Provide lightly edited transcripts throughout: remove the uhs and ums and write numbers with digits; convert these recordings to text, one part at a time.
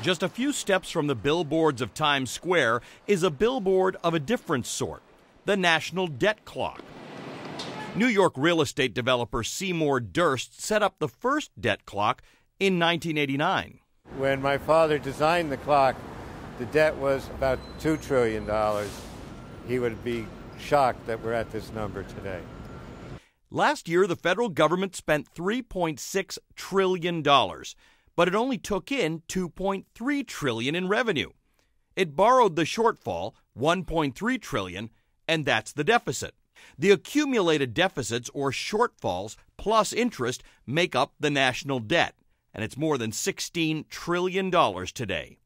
Just a few steps from the billboards of Times Square is a billboard of a different sort, the National Debt Clock. New York real estate developer Seymour Durst set up the first debt clock in 1989. When my father designed the clock, the debt was about $2 trillion. He would be shocked that we're at this number today. Last year, the federal government spent $3.6 trillion, but it only took in $2.3 trillion in revenue. It borrowed the shortfall, $1.3 trillion, and that's the deficit. The accumulated deficits or shortfalls plus interest make up the national debt, and it's more than $16 trillion today.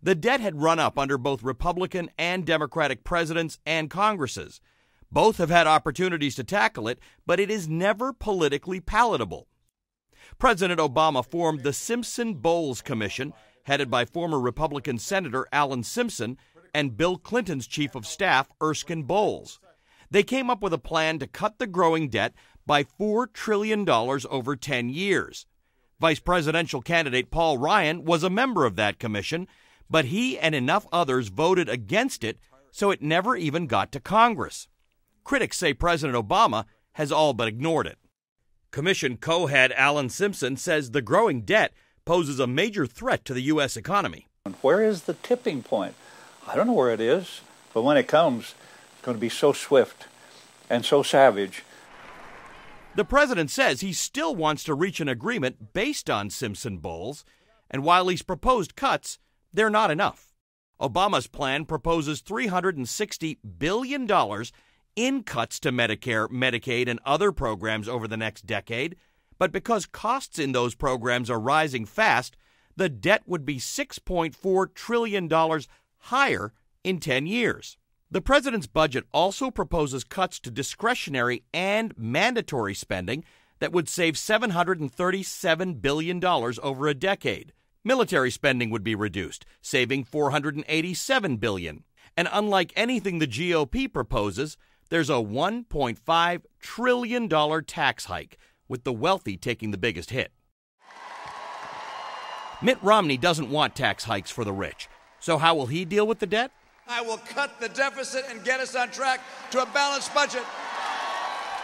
The debt had run up under both Republican and Democratic presidents and Congresses. Both have had opportunities to tackle it, but it is never politically palatable. President Obama formed the Simpson-Bowles Commission, headed by former Republican Senator Alan Simpson and Bill Clinton's chief of staff, Erskine Bowles. They came up with a plan to cut the growing debt by $4 trillion over 10 years. Vice presidential candidate Paul Ryan was a member of that commission, but he and enough others voted against it, so it never even got to Congress. Critics say President Obama has all but ignored it. Commission co-head Alan Simpson says the growing debt poses a major threat to the U.S. economy. Where is the tipping point? I don't know where it is, but when it comes, it's going to be so swift and so savage. The president says he still wants to reach an agreement based on Simpson-Bowles, and while he's proposed cuts, they're not enough. Obama's plan proposes $360 billion in cuts to Medicare, Medicaid, and other programs over the next decade, but because costs in those programs are rising fast, the debt would be $6.4 trillion higher in 10 years. The president's budget also proposes cuts to discretionary and mandatory spending that would save $737 billion over a decade. Military spending would be reduced, saving $487 billion. And unlike anything the GOP proposes, there's a $1.5 trillion tax hike, with the wealthy taking the biggest hit. Mitt Romney doesn't want tax hikes for the rich. So how will he deal with the debt? I will cut the deficit and get us on track to a balanced budget.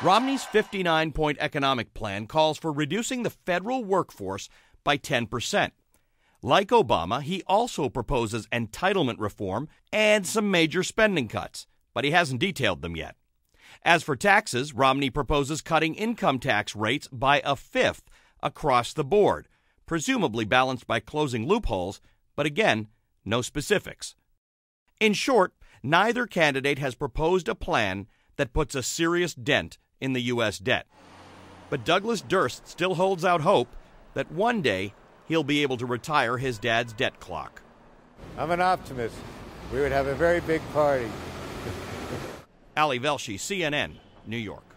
Romney's 59-point economic plan calls for reducing the federal workforce by 10%. Like Obama, he also proposes entitlement reform and some major spending cuts, but he hasn't detailed them yet. As for taxes, Romney proposes cutting income tax rates by a fifth across the board, presumably balanced by closing loopholes, but again, no specifics. In short, neither candidate has proposed a plan that puts a serious dent in the U.S. debt. But Douglas Durst still holds out hope that one day he'll be able to retire his dad's debt clock. I'm an optimist. We would have a very big party. Ali Velshi, CNN, New York.